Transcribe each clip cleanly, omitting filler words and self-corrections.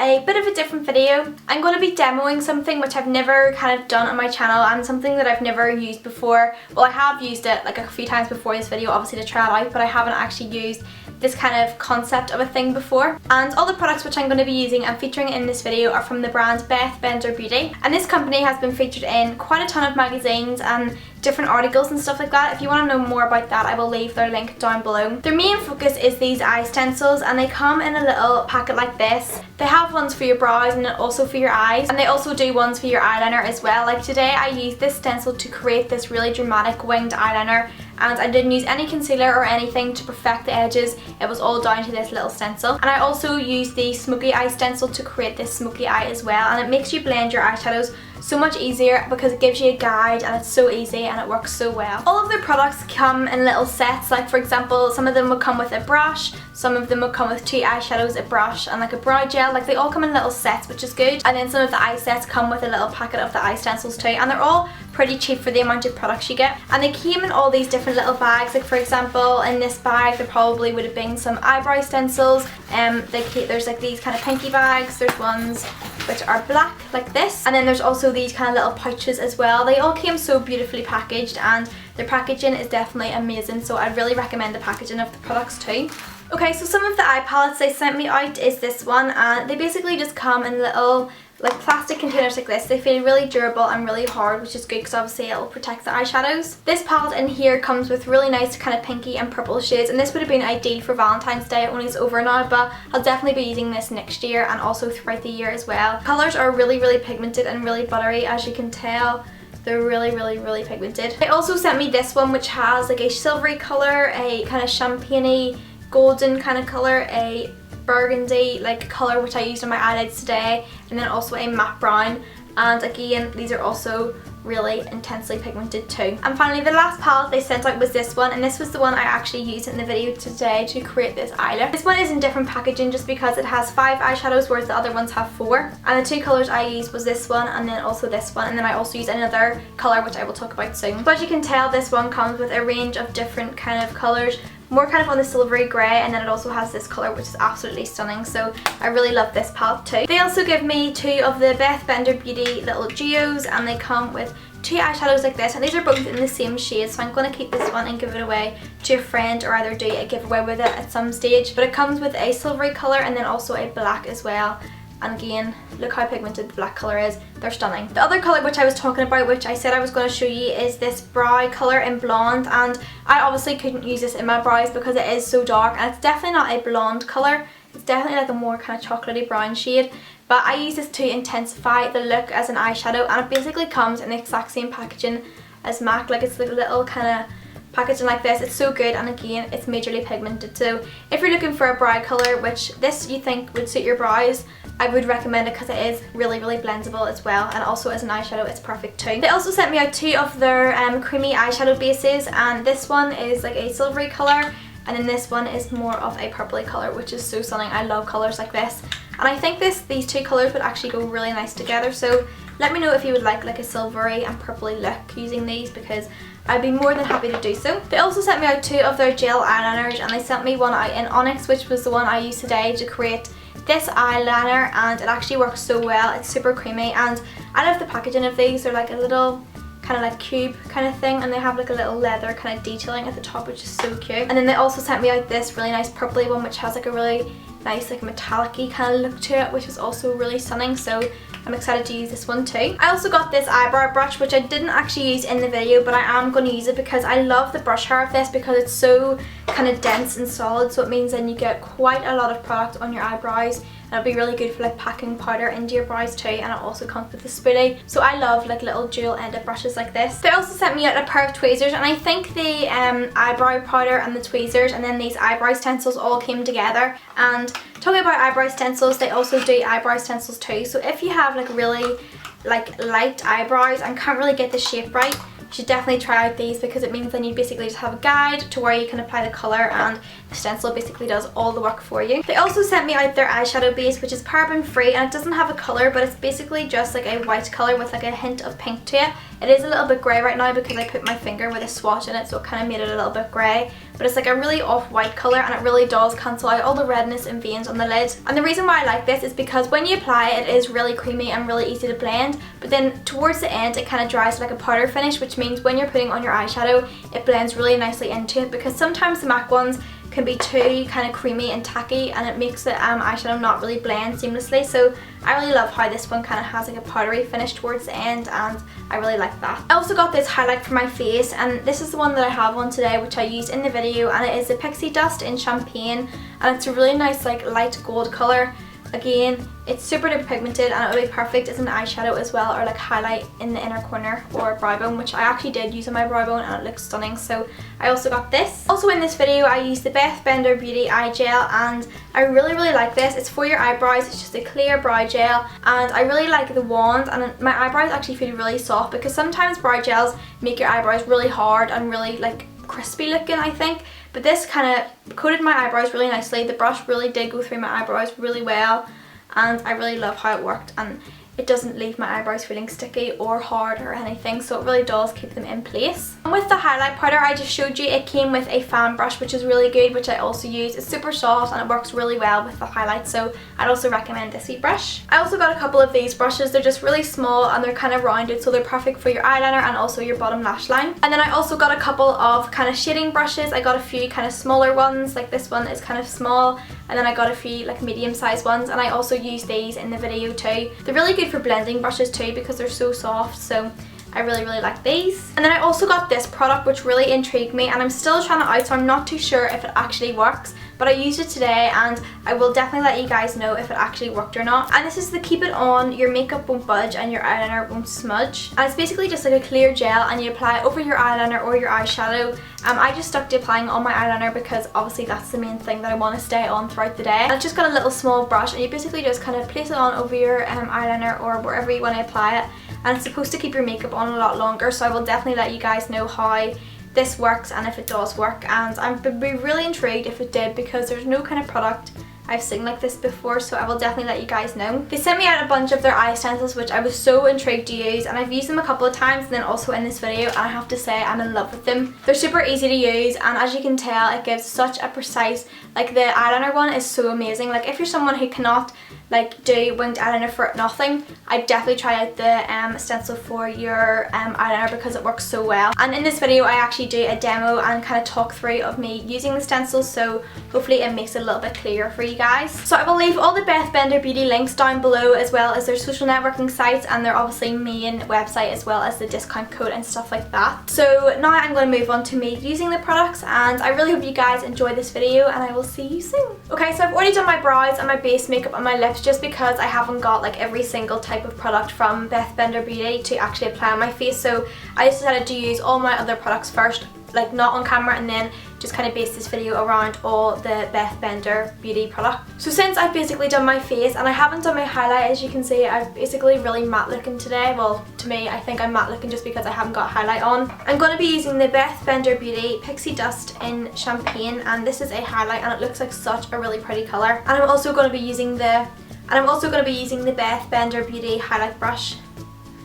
a bit of a different video. I'm going to be demoing something which I've never kind of done on my channel and something that I've never used before. Well, I have used it like a few times before this video, obviously, to try it out, but I haven't actually used this kind of concept of a thing before. And all the products which I'm going to be using and featuring in this video are from the brand Beth Bender Beauty, and this company has been featured in quite a ton of magazines and different articles and stuff like that. If you want to know more about that, I will leave their link down below. Their main focus is these eye stencils, and they come in a little packet like this. They have ones for your brows and also for your eyes, and they also do ones for your eyeliner as well. Like today I used this stencil to create this really dramatic winged eyeliner, and I didn't use any concealer or anything to perfect the edges. It was all down to this little stencil. And I also used the Smokey eye stencil to create this smoky eye as well, and it makes you blend your eyeshadows so much easier because it gives you a guide and it's so easy and it works so well. All of their products come in little sets. Like for example, some of them would come with a brush, some of them would come with 2 eyeshadows, a brush and like a brow gel. Like they all come in little sets, which is good. And then some of the eye sets come with a little packet of the eye stencils too, and they're all pretty cheap for the amount of products you get. And they came in all these different little bags. Like for example, in this bag there probably would have been some eyebrow stencils. There's like these kind of pinky bags. There's ones which are black like this, and then there's also these kind of little pouches as well. They all came so beautifully packaged, and their packaging is definitely amazing, so I'd really recommend the packaging of the products too. Okay, so some of the eye palettes they sent me out is this one, and they basically just come in little like plastic containers like this. They feel really durable and really hard, which is good because obviously it will protect the eyeshadows. This palette in here comes with really nice kind of pinky and purple shades, and this would have been ideal for Valentine's Day. It only is over now, but I'll definitely be using this next year and also throughout the year as well. Colours are really pigmented and really buttery, as you can tell. They're really pigmented. They also sent me this one which has like a silvery colour, a kind of champagne-y golden kind of colour, a burgundy like colour which I used on my eyelids today, and then also a matte brown, and again these are also really intensely pigmented too. And finally the last palette they sent out was this one, and this was the one I actually used in the video today to create this eye look. This one is in different packaging just because it has 5 eyeshadows whereas the other ones have 4, and the 2 colours I used was this one and then also this one, and then I also used another colour which I will talk about soon. So as you can tell, this one comes with a range of different kind of colours, more kind of on the silvery grey, and then it also has this colour which is absolutely stunning, so I really love this palette too. They also give me 2 of the Beth Bender Beauty little duos, and they come with 2 eyeshadows like this, and these are both in the same shade, so I'm going to keep this one and give it away to a friend, or either do a giveaway with it at some stage. But it comes with a silvery colour and then also a black as well. And again, look how pigmented the black colour is. They're stunning. The other colour which I was talking about, which I said I was going to show you, is this brow colour in blonde, and I obviously couldn't use this in my brows because it is so dark, and it's definitely not a blonde colour. It's definitely like a more kind of chocolatey brown shade, but I use this to intensify the look as an eyeshadow, and it basically comes in the exact same packaging as MAC. Like it's like a little kind of packaging like this. It's so good, and again it's majorly pigmented, so if you're looking for a brow colour which this you think would suit your brows, I would recommend it because it is really blendable as well, and also as an eyeshadow it's perfect too. They also sent me out 2 of their creamy eyeshadow bases, and this one is like a silvery colour, and then this one is more of a purpley colour, which is so stunning. I love colours like this, and I think these 2 colours would actually go really nice together, so let me know if you would like a silvery and purpley look using these, because I'd be more than happy to do so. They also sent me out 2 of their gel eyeliners, and they sent me one out in Onyx, which was the one I used today to create this eyeliner, and it actually works so well. It's super creamy, and I love the packaging of these. They're like a little kind of like cube kind of thing, and they have like a little leather kind of detailing at the top, which is so cute. And then they also sent me out this really nice purpley one which has like a really nice like metallic-y kind of look to it, which is also really stunning, so I'm excited to use this one too. I also got this eyebrow brush, which I didn't actually use in the video, but I am going to use it because I love the brush hair of this, because it's so kind of dense and solid, so it means then you get quite a lot of product on your eyebrows, and it'll be really good for like packing powder into your brows too, and it also comes with a spoolie, so I love like little dual ended brushes like this. They also sent me out a pair of tweezers, and I think the eyebrow powder and the tweezers and then these eyebrow stencils all came together. And talking about eyebrow stencils, they also do eyebrow stencils too, so if you have like really like light eyebrows and can't really get the shape right, you should definitely try out these, because it means then you basically just have a guide to where you can apply the colour, and the stencil basically does all the work for you. They also sent me out their eyeshadow base, which is paraben free, and it doesn't have a colour, but it's basically just like a white colour with like a hint of pink to it. It is a little bit grey right now because I put my finger with a swatch in it, so it kind of made it a little bit grey. But it's like a really off-white colour and it really does cancel out all the redness and veins on the lid. And the reason why I like this is because when you apply it, it is really creamy and really easy to blend. But then towards the end, it kind of dries like a powder finish, which means when you're putting on your eyeshadow, it blends really nicely into it, because sometimes the MAC ones can be too kind of creamy and tacky and it makes the eyeshadow not really blend seamlessly. So I really love how this one kind of has like a powdery finish towards the end, and I really like that. I also got this highlight for my face, and this is the one that I have on today, which I used in the video, and it is the Pixie Dust in Champagne, and it's a really nice like light gold colour. Again, it's super duper pigmented and it would be perfect as an eyeshadow as well, or like highlight in the inner corner or brow bone, which I actually did use on my brow bone and it looks stunning. So I also got this. Also in this video I used the Beth Bender Beauty Eye Gel, and I really like this. It's for your eyebrows. It's just a clear brow gel and I really like the wand, and my eyebrows actually feel really soft, because sometimes brow gels make your eyebrows really hard and really like crispy looking, I think. But this kind of coated my eyebrows really nicely. The brush really did go through my eyebrows really well, and I really love how it worked, and it doesn't leave my eyebrows feeling sticky or hard or anything, so it really does keep them in place. And with the highlight powder I just showed you, it came with a fan brush, which is really good, which I also use. It's super soft and it works really well with the highlight, so I'd also recommend this wee brush. I also got a couple of these brushes. They're just really small and they're kind of rounded, so they're perfect for your eyeliner and also your bottom lash line. And then I also got a couple of kind of shading brushes. I got a few kind of smaller ones, like this one is kind of small, and then I got a few like medium sized ones, and I also used these in the video too. They're really good for blending brushes too because they're so soft, so I really like these. And then I also got this product which really intrigued me, and I'm still trying it out, so I'm not too sure if it actually works, but I used it today and I will definitely let you guys know if it actually worked or not. And this is the Keep It On, Your Makeup Won't Budge and Your Eyeliner Won't Smudge. And it's basically just like a clear gel and you apply it over your eyeliner or your eyeshadow. I just stuck to applying it on my eyeliner because obviously that's the main thing that I want to stay on throughout the day. And it's just got a little small brush and you basically just kind of place it on over your eyeliner or wherever you want to apply it. And it's supposed to keep your makeup on a lot longer, so I will definitely let you guys know how this works and if it does work, and I'd be really intrigued if it did, because there's no kind of product I've seen like this before, so I will definitely let you guys know. They sent me out a bunch of their eye stencils which I was so intrigued to use, and I've used them a couple of times and then also in this video, and I have to say I'm in love with them. They're super easy to use, and as you can tell it gives such a precise, like the eyeliner one is so amazing. Like if you're someone who cannot like do winged eyeliner for nothing, I'd definitely try out the stencil for your eyeliner because it works so well. And in this video I actually do a demo and kind of talk through of me using the stencils, so hopefully it makes it a little bit clearer for you guys. So I will leave all the Beth Bender Beauty links down below, as well as their social networking sites and their obviously main website, as well as the discount code and stuff like that. So now I'm going to move on to me using the products, and I really hope you guys enjoy this video and I will see you soon. Okay, so I've already done my brows and my base makeup and my lips, just because I haven't got like every single type of product from Beth Bender Beauty to actually apply on my face, so I just decided to use all my other products first, like not on camera, and then just kind of base this video around all the Beth Bender Beauty product. So since I've basically done my face and I haven't done my highlight, as you can see I'm basically really matte looking today. Well, to me I think I'm matte looking just because I haven't got highlight on. I'm going to be using the Beth Bender Beauty Pixie Dust in Champagne, and this is a highlight and it looks like such a really pretty colour. And I'm also going to be using the Beth Bender Beauty highlight brush,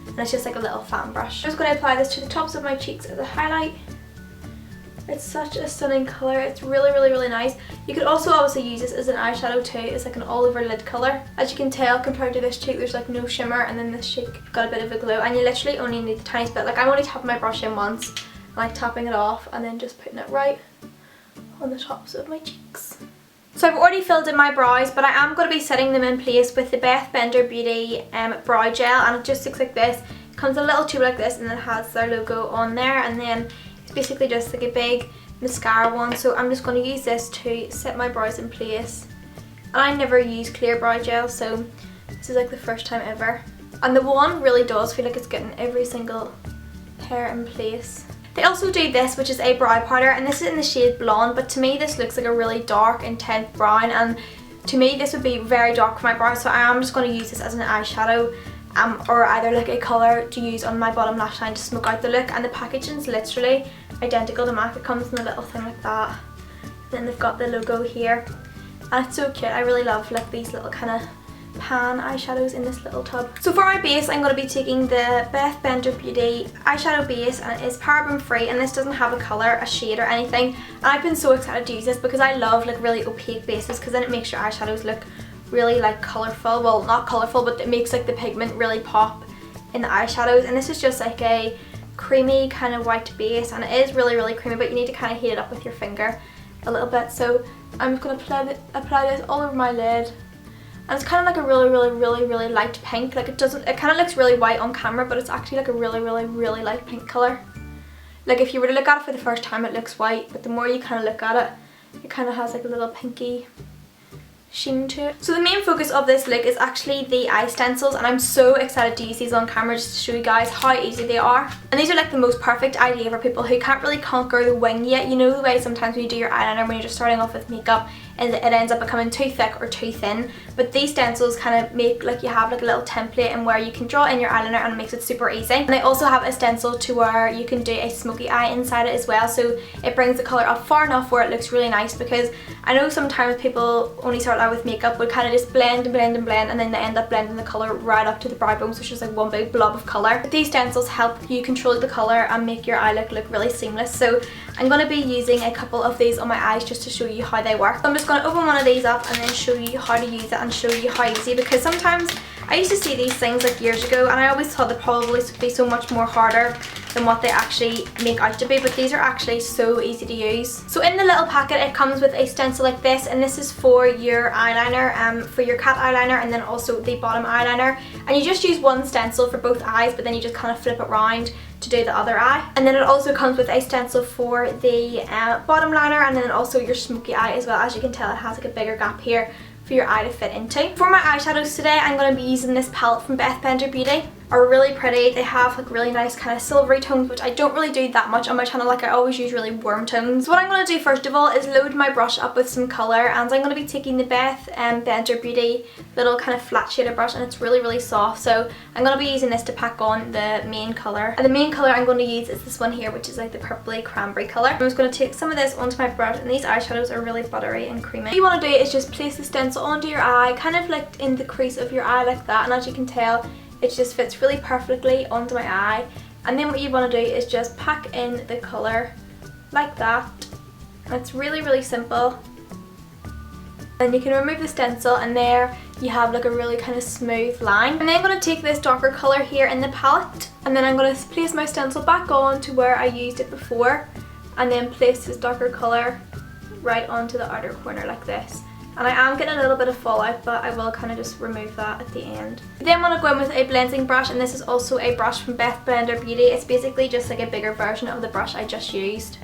and it's just like a little fan brush. I'm just going to apply this to the tops of my cheeks as a highlight. It's such a stunning colour. It's really nice. You could also obviously use this as an eyeshadow too. It's like an all over lid colour. As you can tell, compared to this cheek there's like no shimmer, and then this cheek got a bit of a glow, and you literally only need the tiniest bit. Like I'm only tapping my brush in once, and like tapping it off and then just putting it right on the tops of my cheeks. So I've already filled in my brows, but I am going to be setting them in place with the Beth Bender Beauty brow gel, and it just looks like this. It comes in a little tube like this, and it has their logo on there, and then it's basically just like a big mascara one. So I'm just going to use this to set my brows in place, and I never use clear brow gel, so this is like the first time ever, and the wand really does feel like it's getting every single hair in place. They also do this, which is a brow powder, and this is in the shade Blonde, but to me this looks like a really dark, intense brown, and to me this would be very dark for my brows, so I am just going to use this as an eyeshadow, or either like a colour to use on my bottom lash line to smoke out the look. And the packaging is literally identical to MAC. It comes in a little thing like that, and then they've got the logo here, and it's so cute. I really love like these little kind of pan eyeshadows in this little tub. So for my base, I'm going to be taking the Beth Bender Beauty eyeshadow base, and it is paraben free, and this doesn't have a colour, a shade or anything. And I've been so excited to use this because I love like really opaque bases, because then it makes your eyeshadows look really like colourful. Well, not colourful, but it makes like the pigment really pop in the eyeshadows. And this is just like a creamy kind of white base, and it is really creamy, but you need to kind of heat it up with your finger a little bit. So I'm just going to apply this all over my lid. And it's kind of like a really light pink. Like it kind of looks really white on camera, but it's actually like a really light pink colour. Like if you were to look at it for the first time, it looks white, but the more you kind of look at it, it kind of has like a little pinky sheen to it. So the main focus of this look is actually the eye stencils, and I'm so excited to use these on camera just to show you guys how easy they are. And these are like the most perfect idea for people who can't really conquer the wing yet. You know the way sometimes when you do your eyeliner, when you're just starting off with makeup, and it ends up becoming too thick or too thin, but these stencils kind of make like you have like a little template and where you can draw in your eyeliner, and it makes it super easy. And they also have a stencil to where you can do a smoky eye inside it as well, so it brings the colour up far enough where it looks really nice, because I know sometimes people only start out with makeup would kind of just blend and then they end up blending the colour right up to the brow bone, so it's just like one big blob of colour. But these stencils help you control the colour and make your eye look really seamless. So I'm going to be using a couple of these on my eyes just to show you how they work. So I'm just going to open one of these up and then show you how to use it and show you how easy, because sometimes I used to see these things like years ago and I always thought they probably would be so much more harder than what they actually make out to be, but these are actually so easy to use. So in the little packet it comes with a stencil like this, and this is for your eyeliner, for your cat eyeliner, and then also the bottom eyeliner. And you just use one stencil for both eyes, but then you just kind of flip it around to do the other eye. And then it also comes with a stencil for the bottom liner, and then also your smoky eye as well. As you can tell, it has like a bigger gap here for your eye to fit into. For my eyeshadows today, I'm going to be using this palette from Beth Bender Beauty. Are really pretty. They have like really nice kind of silvery tones, which I don't really do that much on my channel. Like I always use really warm tones. So what I'm going to do first of all is load my brush up with some colour, and I'm going to be taking the Beth Bender Beauty little kind of flat shaded brush, and it's really soft. So I'm going to be using this to pack on the main colour. And the main colour I'm going to use is this one here, which is like the purpley cranberry colour. I'm just going to take some of this onto my brush, and these eyeshadows are really buttery and creamy. What you want to do is just place the stencil onto your eye, kind of like in the crease of your eye like that, and as you can tell, it just fits really perfectly onto my eye. And then what you want to do is just pack in the colour like that. And it's really simple. Then you can remove the stencil, and there you have like a really kind of smooth line. And then I'm going to take this darker colour here in the palette, and then I'm going to place my stencil back on to where I used it before, and then place this darker colour right onto the outer corner like this. And I am getting a little bit of fallout, but I will kind of just remove that at the end. Then I'm going to go in with a blending brush, and this is also a brush from Beth Bender Beauty. It's basically just like a bigger version of the brush I just used.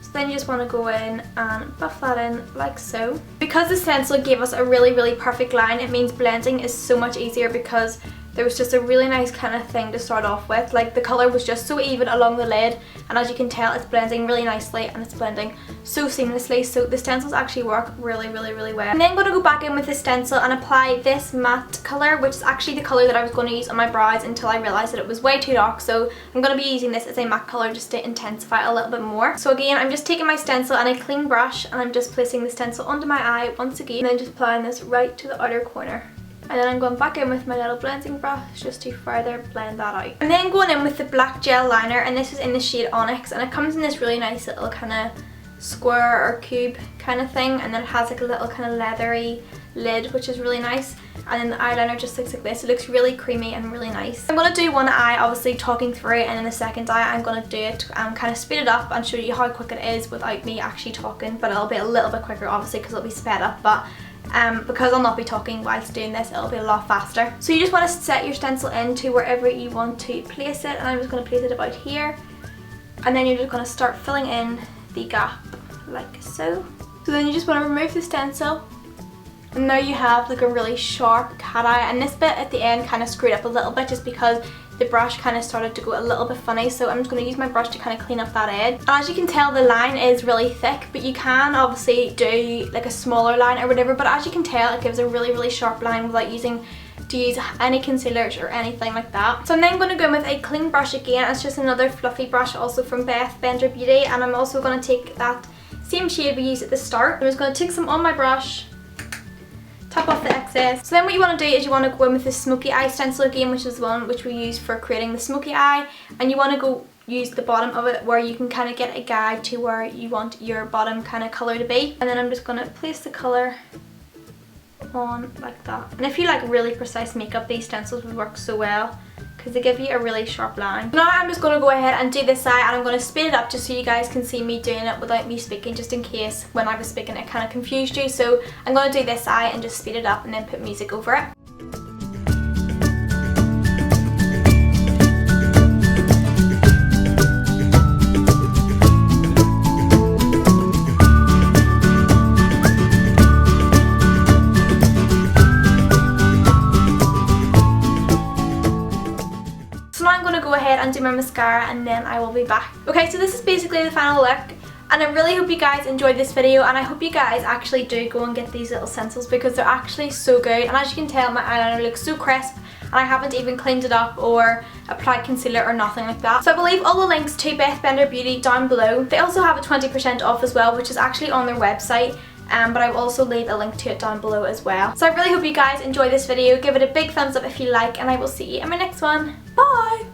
So then you just want to go in and buff that in like so. Because the stencil gave us a really perfect line, it means blending is so much easier, because there was just a really nice kind of thing to start off with. Like the colour was just so even along the lid, and as you can tell, it's blending really nicely and it's blending so seamlessly. So the stencils actually work really well. And then I'm going to go back in with the stencil and apply this matte colour, which is actually the colour that I was going to use on my brows until I realised that it was way too dark. So I'm going to be using this as a matte colour just to intensify it a little bit more. So again, I'm just taking my stencil and a clean brush, and I'm just placing the stencil onto my eye once again, and then just applying this right to the outer corner. And then I'm going back in with my little blending brush just to further blend that out. And then going in with the black gel liner, and this is in the shade Onyx, and it comes in this really nice little kind of square or cube kind of thing, and then it has like a little kind of leathery lid, which is really nice. And then the eyeliner just looks like this. It looks really creamy and really nice. I'm going to do one eye obviously talking through it, and then the second eye I'm going to do it kind of speed it up and show you how quick it is without me actually talking, but it'll be a little bit quicker obviously because it'll be sped up, but because I'll not be talking whilst doing this, it'll be a lot faster. So you just want to set your stencil into wherever you want to place it, and I'm just going to place it about here, and then you're just going to start filling in the gap like so. So then you just want to remove the stencil, and now you have like a really sharp cat eye. And this bit at the end kind of screwed up a little bit just because the brush kind of started to go a little bit funny, so I'm just going to use my brush to kind of clean up that edge. And as you can tell, the line is really thick, but you can obviously do like a smaller line or whatever, but as you can tell, it gives a really sharp line without using any concealers or anything like that. So I'm then going to go in with a clean brush again. It's just another fluffy brush also from Beth Bender Beauty, and I'm also going to take that same shade we used at the start. I'm just going to take some on my brush, Tap off the excess. So then what you want to do is you want to go in with the Smokey eye stencil again, which is the one which we use for creating the Smokey eye, and you want to go use the bottom of it where you can kind of get a guide to where you want your bottom kind of colour to be. And then I'm just going to place the colour on like that. And if you like really precise makeup, these stencils would work so well because they give you a really sharp line. Now I'm just going to go ahead and do this side, and I'm going to speed it up just so you guys can see me doing it without me speaking, just in case when I was speaking it kind of confused you. So I'm going to do this side and just speed it up and then put music over it. And do my mascara, and then I will be back. Okay, so this is basically the final look, and I really hope you guys enjoyed this video, and I hope you guys actually do go and get these little stencils because they're actually so good. And as you can tell, my eyeliner looks so crisp, and I haven't even cleaned it up or applied concealer or nothing like that. So I will leave all the links to Beth Bender Beauty down below. They also have a 20% off as well, which is actually on their website. But I will also leave a link to it down below as well. So I really hope you guys enjoy this video. Give it a big thumbs up if you like, and I will see you in my next one. Bye!